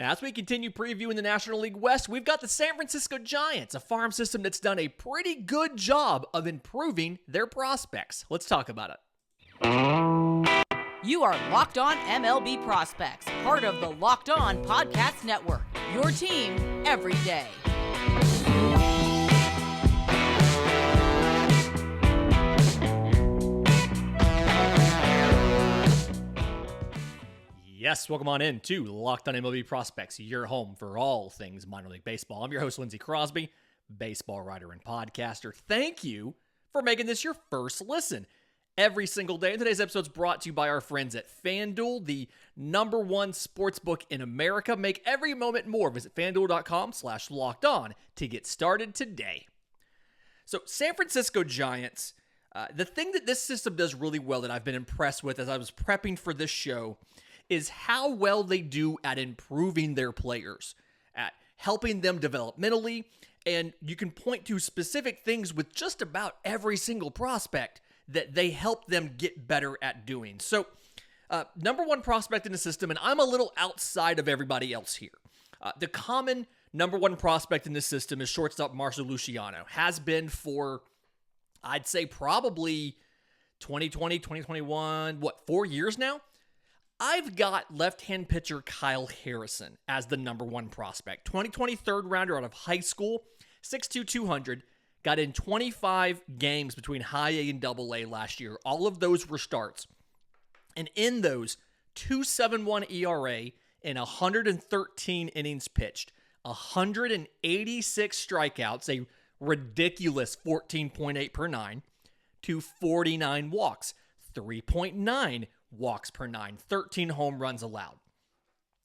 As we continue previewing the National League West, we've got the San Francisco Giants, a farm system that's done a pretty good job of improving their prospects. Let's talk about it. You are Locked On MLB Prospects, part of the Locked On Podcast Network, your team every day. Yes, welcome on in to Locked On MLB Prospects, your home for all things minor league baseball. I'm your host, Lindsey Crosby, baseball writer and podcaster. Thank you for making this your first listen every single day. Today's episode is brought to you by our friends at FanDuel, the #1 sportsbook in America. Make every moment more. Visit FanDuel.com/lockedon to get started today. So, San Francisco Giants, the thing that this system does really well that I've been impressed with as I was prepping for this show is how well they do at improving their players, at helping them developmentally, and you can point to specific things with just about every single prospect that they help them get better at doing. So, #1 prospect in the system, and I'm a little outside of everybody else here. The common #1 prospect in this system is shortstop Marco Luciano. Has been for, I'd say, probably 2020, 2021, 4 years now? I've got left-hand pitcher Kyle Harrison as the #1 prospect. 2020 third rounder out of high school, 6'2", 200, got in 25 games between high A and double A last year. All of those were starts. And in those, 2.71 ERA and 113 innings pitched, 186 strikeouts, a ridiculous 14.8 per nine, to 49 walks, 3.9 walks per nine, 13 home runs allowed.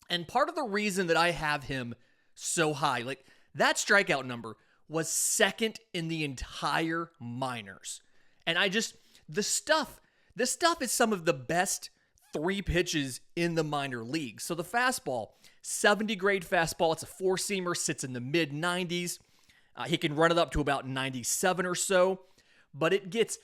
And part of the reason that I have him so high, like that strikeout number was second in the entire minors. And this stuff is some of the best three pitches in the minor leagues. So the fastball, 70 grade fastball, it's a four-seamer, sits in the mid-90s. He can run it up to about 97 or so, but it gets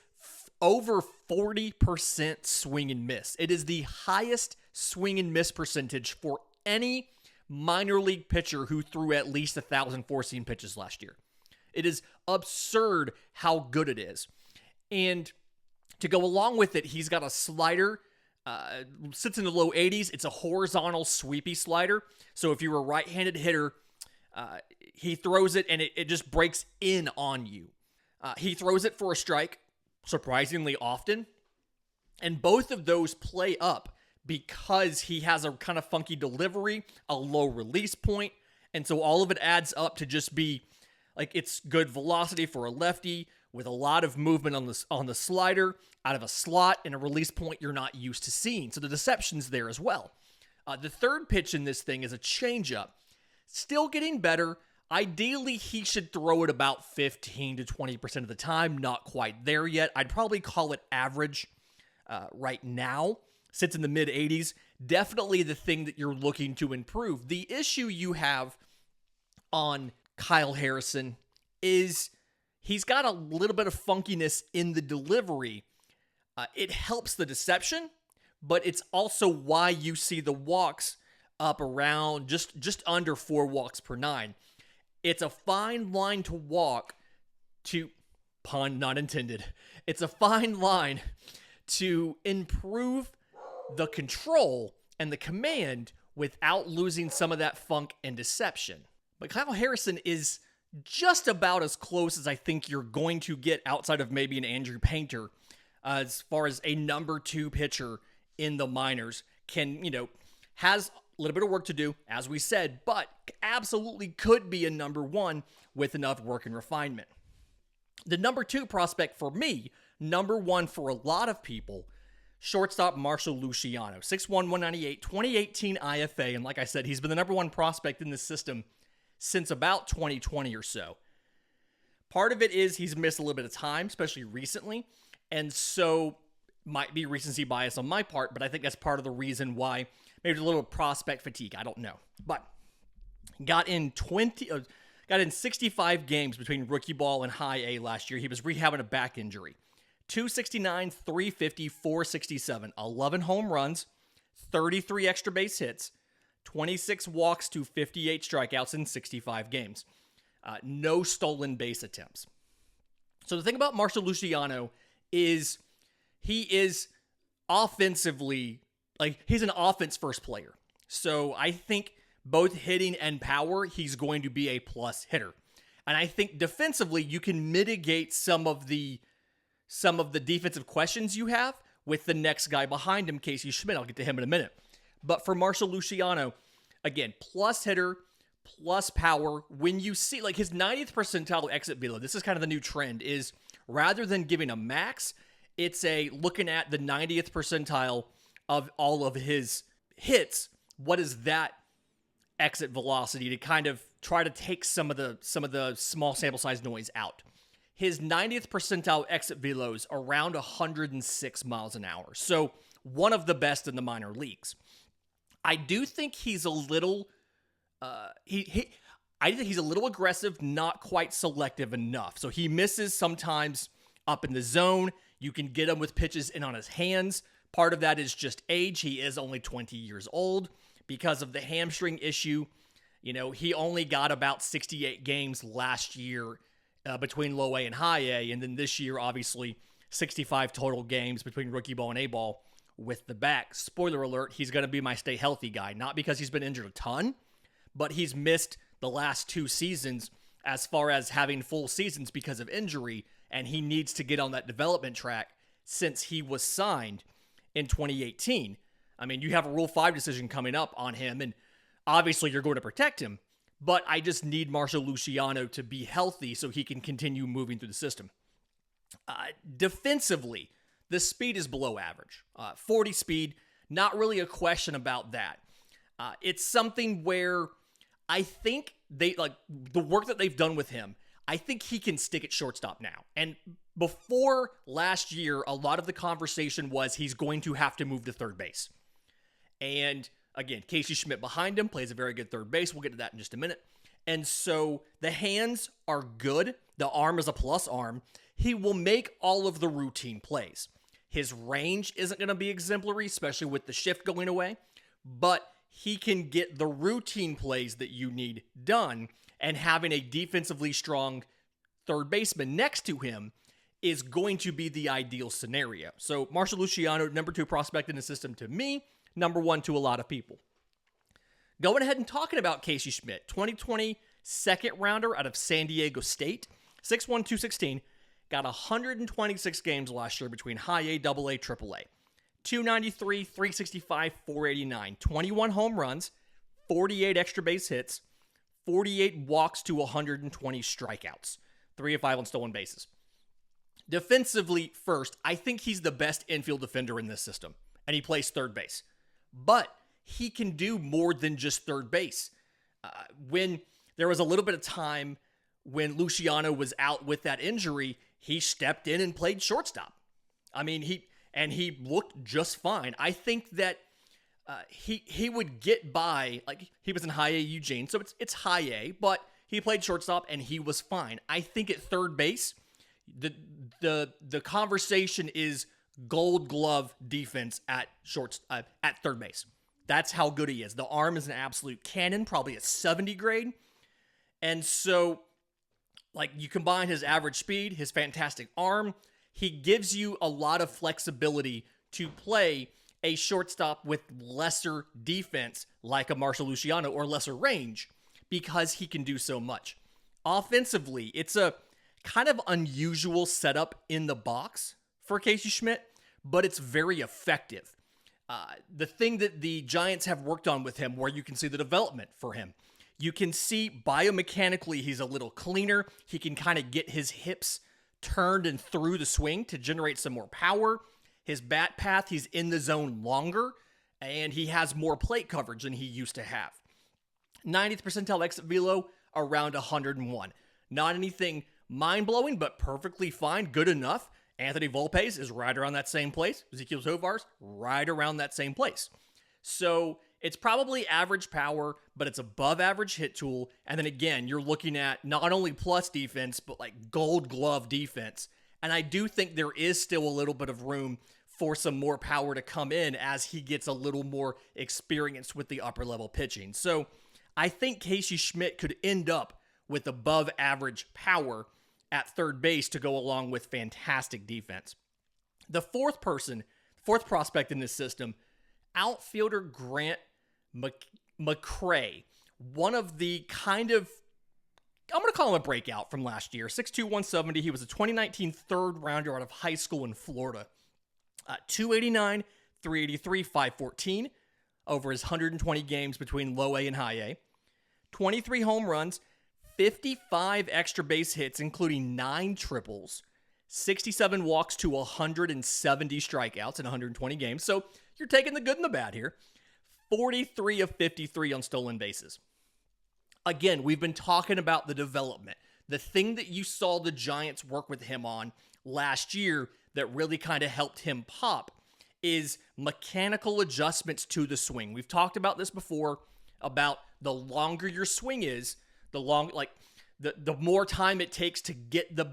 over 40% swing and miss. It is the highest swing and miss percentage for any minor league pitcher who threw at least 1,000 four-seam pitches last year. It is absurd how good it is. And to go along with it, he's got a slider, sits in the low 80s. It's a horizontal sweepy slider. So if you're a right-handed hitter, he throws it and it just breaks in on you. He throws it for a strike surprisingly often. And both of those play up because he has a kind of funky delivery, a low release point. And so all of it adds up to just be like it's good velocity for a lefty with a lot of movement on the slider out of a slot and a release point you're not used to seeing. So the deception's there as well. The third pitch in this thing is a changeup. Still getting better. Ideally, he should throw it about 15 to 20% of the time. Not quite there yet. I'd probably call it average right now. Sits in the mid-80s. Definitely the thing that you're looking to improve. The issue you have on Kyle Harrison is he's got a little bit of funkiness in the delivery. It helps the deception, but it's also why you see the walks up around just under 4 walks per nine. It's a fine line to walk to, pun not intended, it's a fine line to improve the control and the command without losing some of that funk and deception. But Kyle Harrison is just about as close as I think you're going to get outside of maybe an Andrew Painter as far as a #2 pitcher in the minors. Has a little bit of work to do, as we said, but absolutely could be a #1 with enough work and refinement. The #2 prospect for me, #1 for a lot of people, shortstop Marco Luciano, 6'1", 198, 2018 IFA, and like I said, he's been the #1 prospect in this system since about 2020 or so. Part of it is he's missed a little bit of time, especially recently, and so might be recency bias on my part, but I think that's part of the reason why maybe a little prospect fatigue. I don't know. But got in 65 games between rookie ball and high A last year. He was rehabbing a back injury. 269, 350, 467, 11 home runs, 33 extra base hits, 26 walks to 58 strikeouts in 65 games. No stolen base attempts. So the thing about Marco Luciano is he is offensively, like, he's an offense first player. So I think both hitting and power, he's going to be a plus hitter. And I think defensively, you can mitigate some of the defensive questions you have with the next guy behind him, Casey Schmitt. I'll get to him in a minute. But for Marco Luciano, again, plus hitter, plus power. When you see, like, his 90th percentile exit velo, this is kind of the new trend, is rather than giving a max, it's a looking at the 90th percentile of all of his hits. What is that exit velocity to kind of try to take some of the small sample size noise out? His 90th percentile exit velos around 106 miles an hour. So one of the best in the minor leagues. I do think he's a little, I think he's a little aggressive, not quite selective enough. So he misses sometimes up in the zone. You can get him with pitches in on his hands. Part of that is just age. He is only 20 years old. Because of the hamstring issue, you know, he only got about 68 games last year between low A and high A. And then this year, obviously, 65 total games between rookie ball and A ball with the back. Spoiler alert, he's going to be my stay healthy guy. Not because he's been injured a ton, but he's missed the last 2 seasons as far as having full seasons because of injury. And he needs to get on that development track since he was signed in 2018. I mean, you have a Rule 5 decision coming up on him, and obviously you're going to protect him, but I just need Marco Luciano to be healthy so he can continue moving through the system. Defensively, the speed is below average. 40 speed, not really a question about that. It's something where I think they, like, the work that they've done with him, I think he can stick at shortstop now. And before last year, a lot of the conversation was he's going to have to move to third base. And again, Casey Schmitt behind him plays a very good third base. We'll get to that in just a minute. And so the hands are good. The arm is a plus arm. He will make all of the routine plays. His range isn't going to be exemplary, especially with the shift going away, but he can get the routine plays that you need done, and having a defensively strong third baseman next to him is going to be the ideal scenario. So Marco Luciano, number 2 prospect in the system to me, number 1 to a lot of people. Going ahead and talking about Casey Schmitt, 2020 second rounder out of San Diego State, 6'1", 216, got 126 games last year between high A, double A, triple A. 293, 365, 489, 21 home runs, 48 extra base hits, 48 walks to 120 strikeouts, 3 of 5 on stolen bases. Defensively first, I think he's the best infield defender in this system, and he plays third base. But he can do more than just third base. When there was a little bit of time when Luciano was out with that injury, he stepped in and played shortstop. I mean, he looked just fine. I think that he would get by, like, he was in high A Eugene, so it's high A, but he played shortstop and he was fine. I think at third base, the conversation is Gold Glove defense at third base. That's how good he is. The arm is an absolute cannon, probably a 70 grade. And so, like, you combine his average speed, his fantastic arm, he gives you a lot of flexibility to play a shortstop with lesser defense like a Marco Luciano or lesser range because he can do so much. Offensively, it's a kind of unusual setup in the box for Casey Schmitt, but it's very effective. The thing that the Giants have worked on with him, where you can see the development for him, you can see biomechanically he's a little cleaner. He can kind of get his hips turned and through the swing to generate some more power. His bat path, he's in the zone longer, and he has more plate coverage than he used to have. 90th percentile exit velo, around 101. Not anything mind-blowing, but perfectly fine, good enough. Anthony Volpe's is right around that same place. Ezequiel Tovar's right around that same place. So it's probably average power, but it's above average hit tool. And then again, you're looking at not only plus defense, but like Gold Glove defense. And I do think there is still a little bit of room for some more power to come in as he gets a little more experience with the upper level pitching. So I think Casey Schmitt could end up with above average power at third base to go along with fantastic defense. The fourth prospect in this system, outfielder Grant McCray, one of the I'm going to call him a breakout from last year. 6'2", 170. He was a 2019 third rounder out of high school in Florida. 289, 383, 514 over his 120 games between low A and high A. 23 home runs, 55 extra base hits, including 9 triples, 67 walks to 170 strikeouts in 120 games. So you're taking the good and the bad here. 43 of 53 on stolen bases. Again, we've been talking about the development. The thing that you saw the Giants work with him on last year that really kind of helped him pop is mechanical adjustments to the swing. We've talked about this before, about the longer your swing is, the more time it takes to get the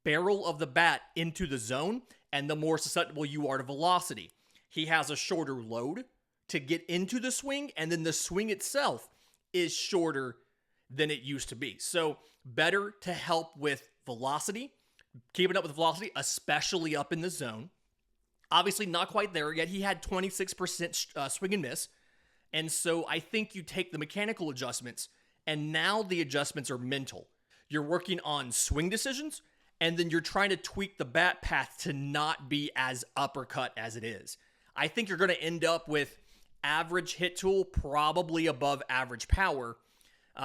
barrel of the bat into the zone, and the more susceptible you are to velocity. He has a shorter load to get into the swing, and then the swing itself is shorter than it used to be. So better to help with velocity, keeping up with velocity, especially up in the zone. Obviously not quite there yet. He had 26% swing and miss. And so I think you take the mechanical adjustments, and now the adjustments are mental. You're working on swing decisions, and then you're trying to tweak the bat path to not be as uppercut as it is. I think you're going to end up with average hit tool, probably above average power.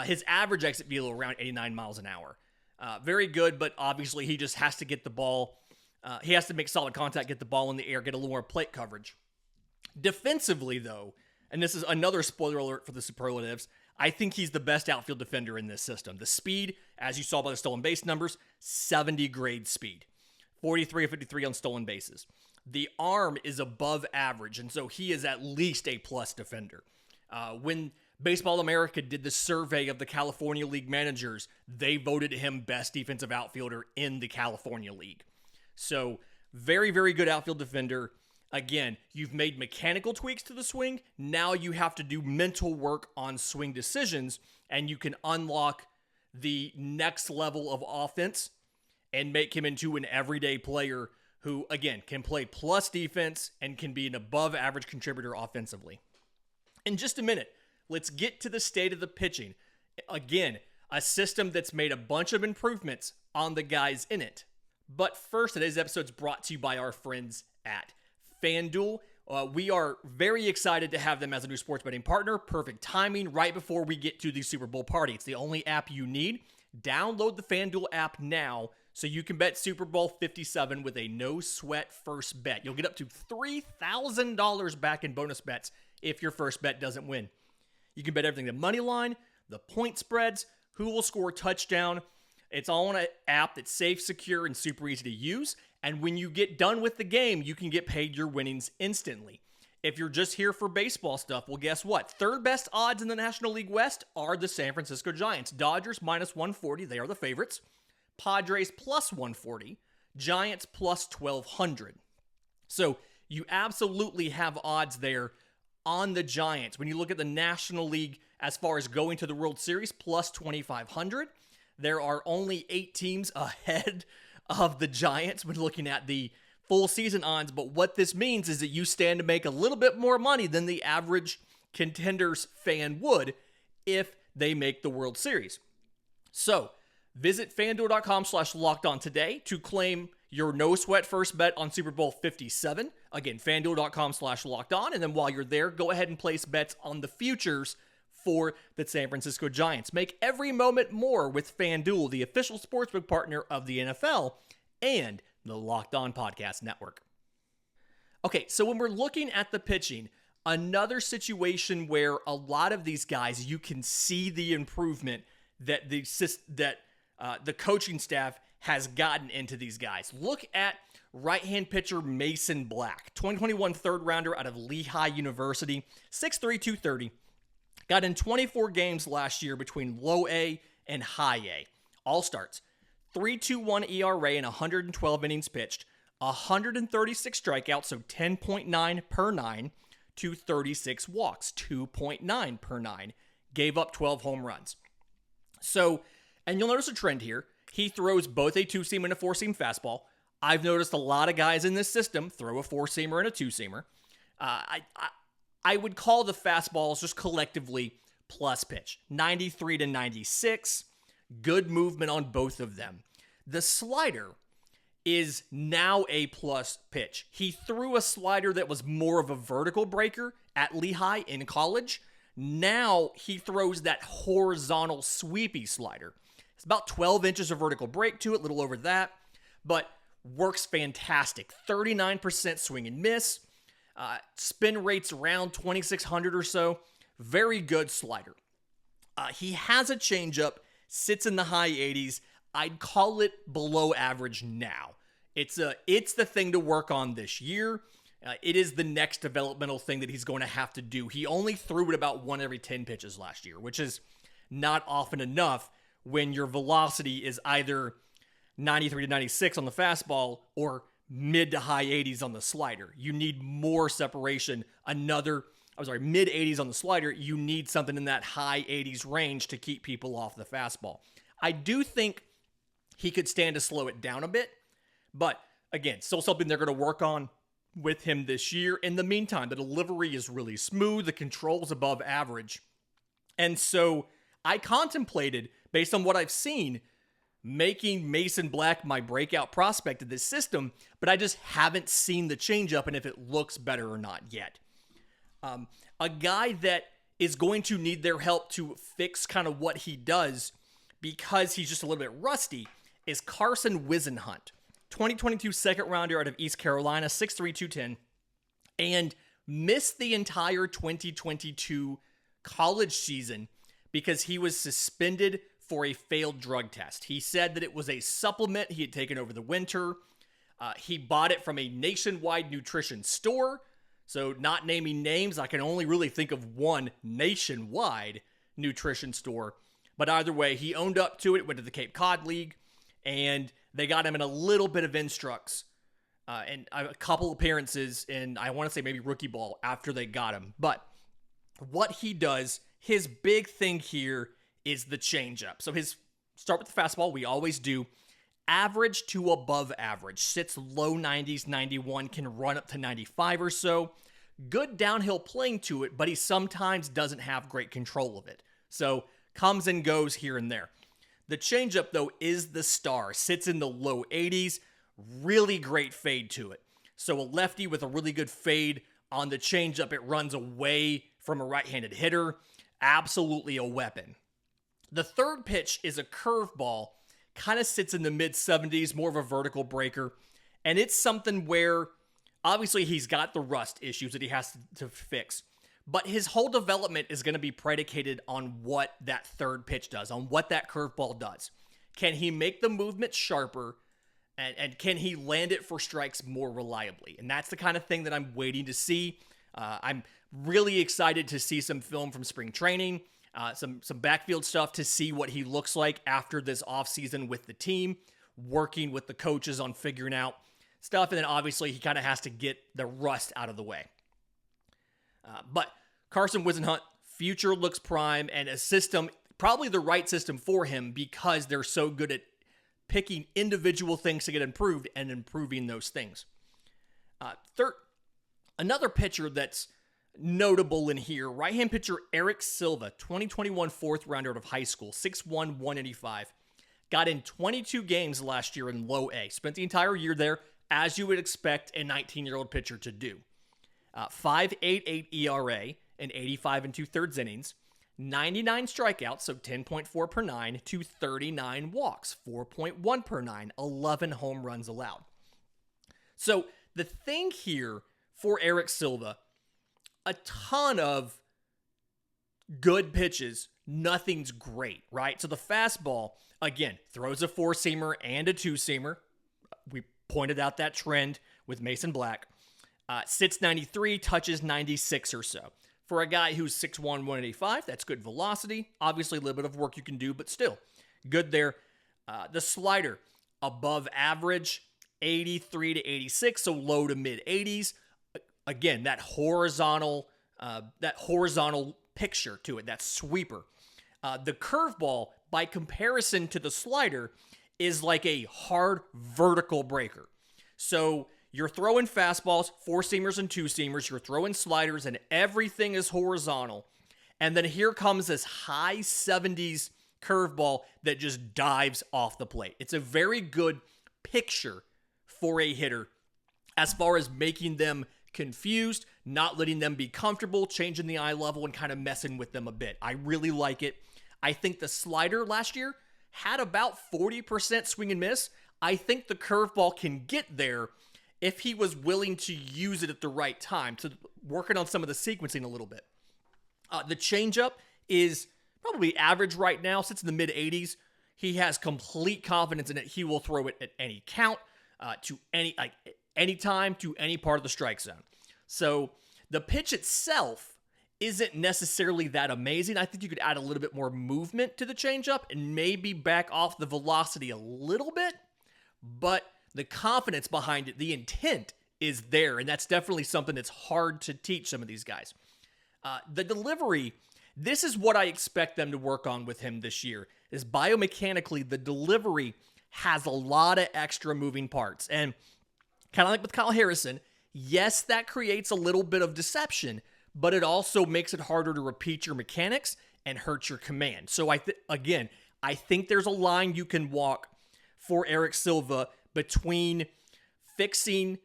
His average exit velo around 89 miles an hour. Very good, but obviously he just has to get the ball. He has to make solid contact, get the ball in the air, get a little more plate coverage. Defensively, though, and this is another spoiler alert for the superlatives, I think he's the best outfield defender in this system. The speed, as you saw by the stolen base numbers, 70 grade speed. 43 of 53 on stolen bases. The arm is above average, and so he is at least a plus defender. When Baseball America did the survey of the California League managers, they voted him best defensive outfielder in the California League. So, very, very good outfield defender. Again, you've made mechanical tweaks to the swing. Now you have to do mental work on swing decisions, and you can unlock the next level of offense and make him into an everyday player who, again, can play plus defense and can be an above average contributor offensively. In just a minute, let's get to the state of the pitching. Again, a system that's made a bunch of improvements on the guys in it. But first, today's episode is brought to you by our friends at FanDuel. We are very excited to have them as a new sports betting partner. Perfect timing right before we get to the Super Bowl party. It's the only app you need. Download the FanDuel app now so you can bet Super Bowl 57 with a no-sweat first bet. You'll get up to $3,000 back in bonus bets if your first bet doesn't win. You can bet everything, the money line, the point spreads, who will score a touchdown. It's all on an app that's safe, secure, and super easy to use. And when you get done with the game, you can get paid your winnings instantly. If you're just here for baseball stuff, well, guess what? Third best odds in the National League West are the San Francisco Giants. Dodgers minus 140, they are the favorites. Padres plus 140. Giants plus 1,200. So you absolutely have odds there on the Giants. When you look at the National League as far as going to the World Series, plus 2,500. There are only 8 teams ahead of the Giants when looking at the full season odds. But what this means is that you stand to make a little bit more money than the average Contenders fan would if they make the World Series. So visit FanDuel.com/lockedon today to claim your no-sweat first bet on Super Bowl 57. Again, FanDuel.com/lockedon. And then while you're there, go ahead and place bets on the futures for the San Francisco Giants. Make every moment more with FanDuel, the official sportsbook partner of the NFL and the Locked On Podcast Network. Okay, so when we're looking at the pitching, another situation where a lot of these guys, you can see the improvement that the coaching staff has gotten into these guys. Look at right-hand pitcher Mason Black, 2021 third rounder out of Lehigh University, 6'3", 230. Got in 24 games last year between low A and high A. All starts. 3.21 ERA and 112 innings pitched. 136 strikeouts, so 10.9 per 9, to 36 walks, 2.9 per 9. Gave up 12 home runs. So, and you'll notice a trend here. He throws both a two-seam and a four-seam fastball. I've noticed a lot of guys in this system throw a four-seamer and a two-seamer. I would call the fastballs just collectively plus pitch. 93 to 96. Good movement on both of them. The slider is now a plus pitch. He threw a slider that was more of a vertical breaker at Lehigh in college. Now he throws that horizontal sweepy slider. It's about 12 inches of vertical break to it, a little over that, but works fantastic. 39% swing and miss. Spin rates around 2,600 or so. Very good slider. He has a changeup, sits in the high 80s. I'd call it below average now. It's the thing to work on this year. It is the next developmental thing that he's going to have to do. He only threw it about 1 every 10 pitches last year, which is not often enough when your velocity is either 93 to 96 on the fastball or mid to high 80s on the slider. You need more separation. Mid 80s on the slider. You need something in that high 80s range to keep people off the fastball. I do think he could stand to slow it down a bit, but again, still something they're going to work on with him this year. In the meantime, the delivery is really smooth. The control's above average. And so I contemplated, based on what I've seen, making Mason Black my breakout prospect of this system, but I just haven't seen the changeup and if it looks better or not yet. A guy that is going to need their help to fix kind of what he does because he's just a little bit rusty is Carson Whisenhunt. 2022 second rounder out of East Carolina, 6'3", 210, and missed the entire 2022 college season because he was suspended for a failed drug test. He said that it was a supplement he had taken over the winter. He bought it from a nationwide nutrition store. So not naming names, I can only really think of one nationwide nutrition store. But either way, he owned up to it, went to the Cape Cod League, and they got him in a little bit of instructs and a couple appearances in, I want to say maybe rookie ball after they got him. But what he does, his big thing here is the changeup. So start with the fastball, we always do. Average to above average, sits low 90s, 91, can run up to 95 or so. Good downhill playing to it, but he sometimes doesn't have great control of it. So comes and goes here and there. The changeup, though, is the star. Sits in the low 80s. Really great fade to it. So a lefty with a really good fade on the changeup, it runs away from a right-handed hitter. Absolutely a weapon. The third pitch is a curveball. Kind of sits in the mid-70s, more of a vertical breaker. And it's something where, obviously, he's got the rust issues that he has to fix. But his whole development is going to be predicated on what that third pitch does, on what that curveball does. Can he make the movement sharper, and can he land it for strikes more reliably? And that's the kind of thing that I'm waiting to see. I'm really excited to see some film from spring training, some backfield stuff to see what he looks like after this offseason with the team, working with the coaches on figuring out stuff. And then obviously he kind of has to get the rust out of the way. But Carson Whisenhunt, future looks prime, and a system, probably the right system for him because they're so good at picking individual things to get improved and improving those things. Third, another pitcher that's notable in here, right-hand pitcher Eric Silva, 2021 fourth rounder out of high school, 6'1", 185. Got in 22 games last year in low A. Spent the entire year there, as you would expect a 19-year-old pitcher to do. 5.88 ERA in 85 and 2/3 innings, 99 strikeouts, so 10.4 per 9, to 39 walks, 4.1 per 9, 11 home runs allowed. So the thing here for Eric Silva, a ton of good pitches, nothing's great, right? So the fastball, again, throws a four-seamer and a two-seamer. We pointed out that trend with Mason Black. Sits 93, touches 96 or so. For a guy who's 6'1", 185, that's good velocity. Obviously, a little bit of work you can do, but still good there. The slider, above average. 83 to 86, so low to mid 80s. Again, that horizontal picture to it, that sweeper. The curveball, by comparison to the slider, is like a hard vertical breaker. So you're throwing fastballs, 4-seamers and 2-seamers, you're throwing sliders, and everything is horizontal. And then here comes this high 70s curveball that just dives off the plate. It's a very good picture for a hitter as far as making them confused, not letting them be comfortable, changing the eye level, and kind of messing with them a bit. I really like it. I think the slider last year had about 40% swing and miss. I think the curveball can get there if he was willing to use it at the right time, to working on some of the sequencing a little bit. The changeup is probably average right now, sits in the mid-80s. He has complete confidence in it. He will throw it at any count, to any time, to any part of the strike zone. So the pitch itself isn't necessarily that amazing. I think you could add a little bit more movement to the changeup and maybe back off the velocity a little bit, but the confidence behind it, the intent is there, and that's definitely something that's hard to teach some of these guys. The delivery, this is what I expect them to work on with him this year, is biomechanically, the delivery has a lot of extra moving parts. And kind of like with Kyle Harrison, yes, that creates a little bit of deception, but it also makes it harder to repeat your mechanics and hurt your command. So I think there's a line you can walk for Eric Silva between fixing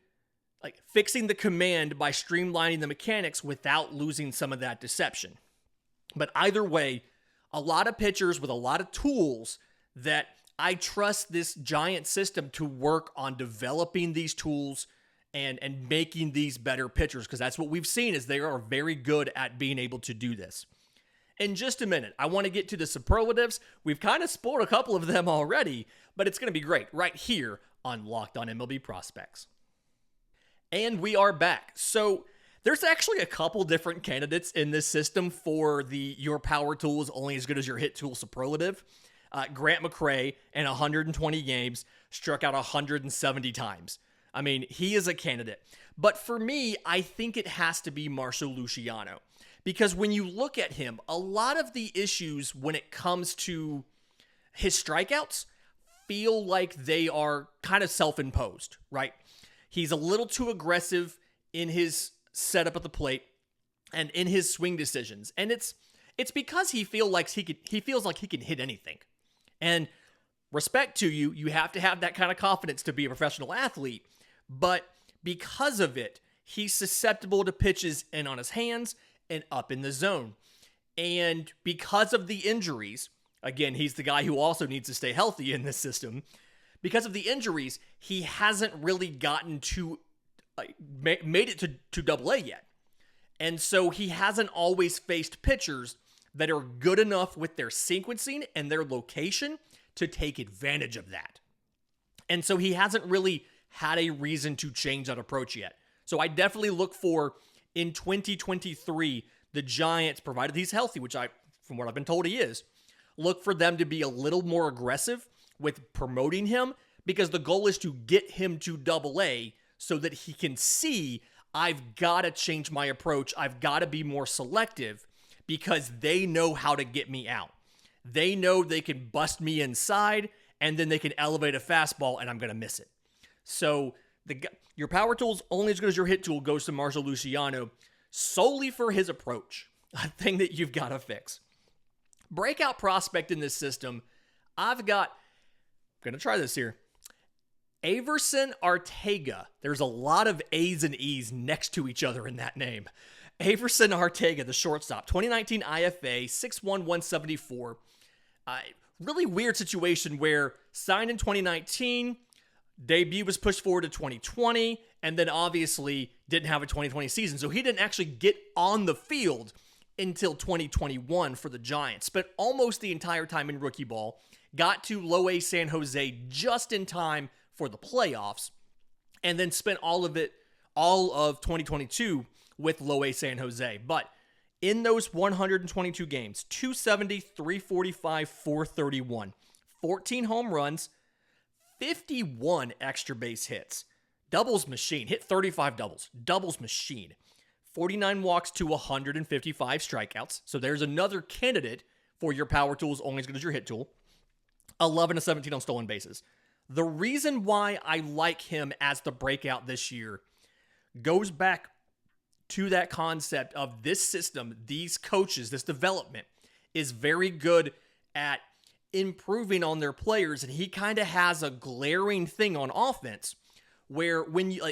the command by streamlining the mechanics without losing some of that deception. But either way, a lot of pitchers with a lot of tools that I trust this giant system to work on developing these tools and making these better pitchers, because that's what we've seen is they are very good at being able to do this. In just a minute, I want to get to the superlatives. We've kind of spoiled a couple of them already, but it's going to be great right here on Locked On MLB Prospects. And we are back. So there's actually a couple different candidates in this system for the your power tool is only as good as your hit tool superlative. Grant McCray, in 120 games, struck out 170 times. I mean, he is a candidate. But for me, I think it has to be Marco Luciano. Because when you look at him, a lot of the issues when it comes to his strikeouts feel like they are kind of self-imposed, right? He's a little too aggressive in his setup at the plate and in his swing decisions. And it's because he feels like he can hit anything. And respect to you, you have to have that kind of confidence to be a professional athlete. But because of it, he's susceptible to pitches in on his hands and up in the zone. And because of the injuries, again, he's the guy who also needs to stay healthy in this system. Because of the injuries, he hasn't really gotten to made it to Double-A yet. And so he hasn't always faced pitchers that are good enough with their sequencing and their location to take advantage of that. And so he hasn't really had a reason to change that approach yet. So I definitely look for, in 2023, the Giants, provided he's healthy, which from what I've been told he is, look for them to be a little more aggressive with promoting him, because the goal is to get him to Double-A so that he can see, I've got to change my approach. I've got to be more selective, because they know how to get me out. They know they can bust me inside, and then they can elevate a fastball, and I'm going to miss it. So your power tool's only as good as your hit tool goes to Marco Luciano solely for his approach, a thing that you've got to fix. Breakout prospect in this system, I'm going to try this here. Aeverson Arteaga. There's a lot of A's and E's next to each other in that name. Aeverson Arteaga, the shortstop, 2019 IFA, 6'1", 174. Really weird situation where signed in 2019, debut was pushed forward to 2020, and then obviously didn't have a 2020 season. So he didn't actually get on the field until 2021 for the Giants. Spent almost the entire time in rookie ball. Got to low-A San Jose just in time for the playoffs, and then spent all of 2022 with low-A San Jose. But in those 122 games, 270, 345, 431, 14 home runs, 51 extra base hits. Doubles machine. Hit 35 doubles. Doubles machine. 49 walks to 155 strikeouts. So there's another candidate for your power tools only as good as your hit tool. 11 to 17 on stolen bases. The reason why I like him as the breakout this year goes back to that concept of this system, these coaches, this development is very good at improving on their players, and he kind of has a glaring thing on offense where when you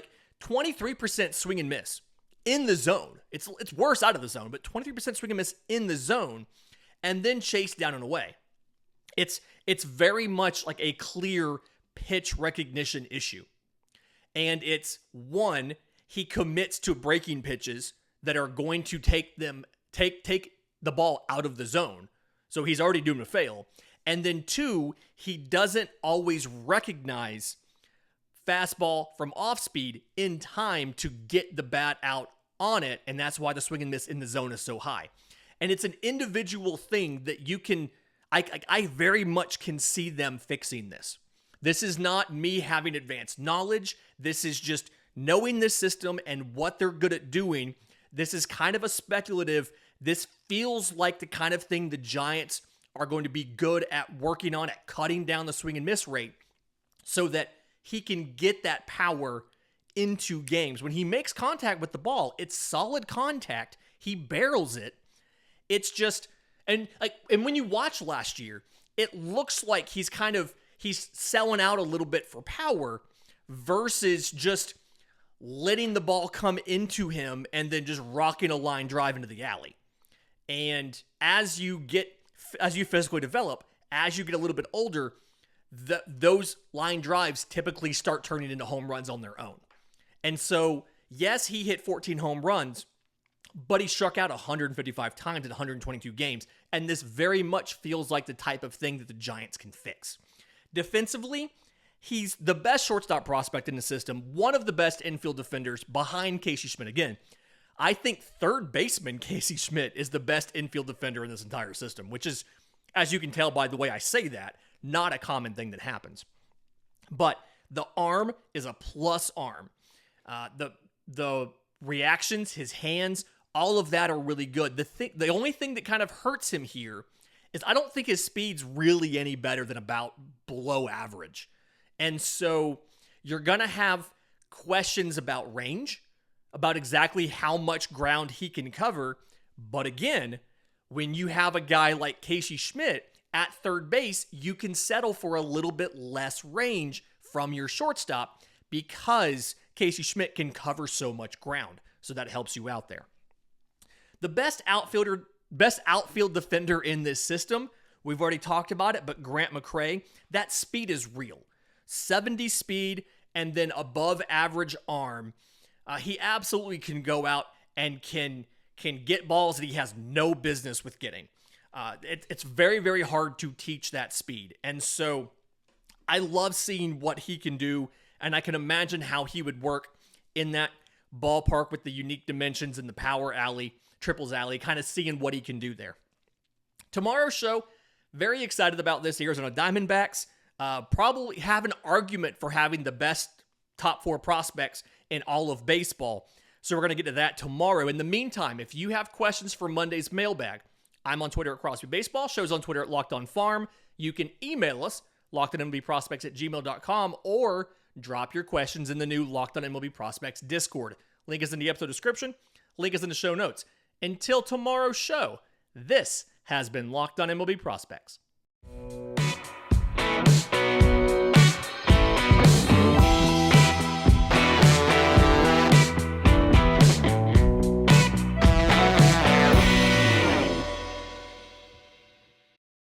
23% swing and miss in the zone, it's worse out of the zone, but 23% swing and miss in the zone, and then chase down and away. It's very much like a clear pitch recognition issue, and it's one, he commits to breaking pitches that are going to take the ball out of the zone, so he's already doomed to fail. And then two, he doesn't always recognize fastball from off speed in time to get the bat out on it, and that's why the swing and miss in the zone is so high. And it's an individual thing that you can, I very much can see them fixing this. This is not me having advanced knowledge. This is just knowing this system and what they're good at doing. This is kind of a speculative. This feels like the kind of thing the Giants are going to be good at working on, at cutting down the swing and miss rate so that he can get that power into games. When he makes contact with the ball, it's solid contact. He barrels it. It's just, and when you watch last year, it looks like he's selling out a little bit for power versus just letting the ball come into him and then just rocking a line drive into the alley. And as you physically develop, as you get a little bit older, those line drives typically start turning into home runs on their own. And so, yes, he hit 14 home runs, but he struck out 155 times in 122 games. And this very much feels like the type of thing that the Giants can fix. Defensively, he's the best shortstop prospect in the system, one of the best infield defenders behind Casey Schmitt. Again, I think third baseman Casey Schmitt is the best infield defender in this entire system, which is, as you can tell by the way I say that, not a common thing that happens. But the arm is a plus arm. The reactions, his hands, all of that are really good. The only thing that kind of hurts him here is I don't think his speed's really any better than about below average. And so you're going to have questions about range, about exactly how much ground he can cover. But again, when you have a guy like Casey Schmitt at third base, you can settle for a little bit less range from your shortstop because Casey Schmitt can cover so much ground. So that helps you out there. The best outfield defender in this system, we've already talked about it, but Grant McCray, that speed is real. 70 speed and then above average arm. He absolutely can go out and can get balls that he has no business with getting. It's very, very hard to teach that speed. And so I love seeing what he can do, and I can imagine how he would work in that ballpark with the unique dimensions in the power alley, triples alley, kind of seeing what he can do there. Tomorrow's show, very excited about this. Arizona Diamondbacks probably have an argument for having the best top four prospects in all of baseball. So we're going to get to that tomorrow. In the meantime, if you have questions for Monday's mailbag, I'm on Twitter at Crosby Baseball. Show's on Twitter at Locked On Farm. You can email us, lockedonmlbprospects@gmail.com, or drop your questions in the new Locked On MLB Prospects Discord. Link is in the episode description. Link is in the show notes. Until tomorrow's show, this has been Locked On MLB Prospects.